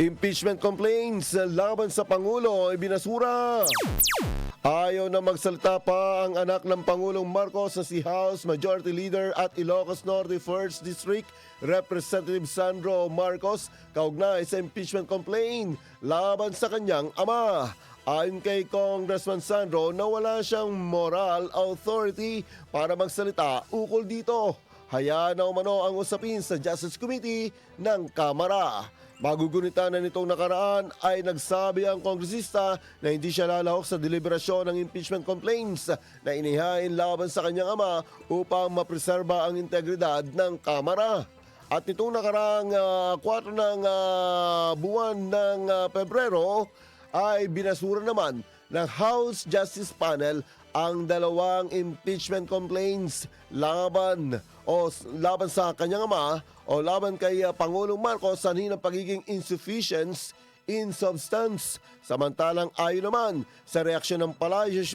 Impeachment complaints laban sa Pangulo ay binasura. Ayaw na magsalita pa ang anak ng Pangulong Marcos na si House Majority Leader at Ilocos Norte 1st District Representative Sandro Marcos kaugnay sa impeachment complaint laban sa kanyang ama. Ayon kay Congressman Sandro na wala siyang moral authority para magsalita ukol dito. Hayaan na umano ang usapin sa Justice Committee ng Kamara. Magugunita na nitong nakaraan ay nagsabi ang kongresista na hindi siya lalahok sa deliberasyon ng impeachment complaints na inihain laban sa kanyang ama upang mapreserba ang integridad ng Kamara. At nitong nakaraang 4 ng buwan ng Pebrero ay binasura naman ng House Justice Panel ang dalawang impeachment complaints laban sa kanyang ama o laban kay Pangulong Marcos sa ng pagiging insufficient in substance. Samantalang ayon naman sa reaksyon ng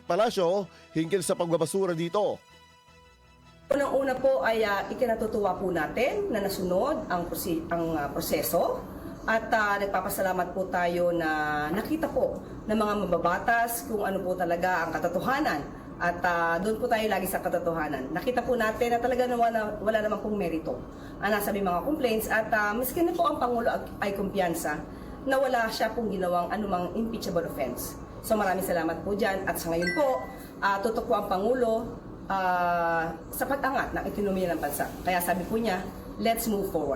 palasyo hinggil sa pagbabasura dito. Unang-una po ay ikinatutuwa po natin na nasunod ang proseso at nagpapasalamat po tayo na nakita po ng mga mababatas kung ano po talaga ang katotohanan at doon po tayo lagi sa katotohanan. Nakita po natin na talaga wala namang pong merito ang nasa mga complaints at miski na po ang Pangulo ay kumpiyansa na wala siya pong ginawang anumang impeachable offense. So maraming salamat po dyan at sa ngayon po tutok po ang Pangulo sa pag-angat ng ekonomiya ng bansa. Kaya sabi po niya, let's move forward.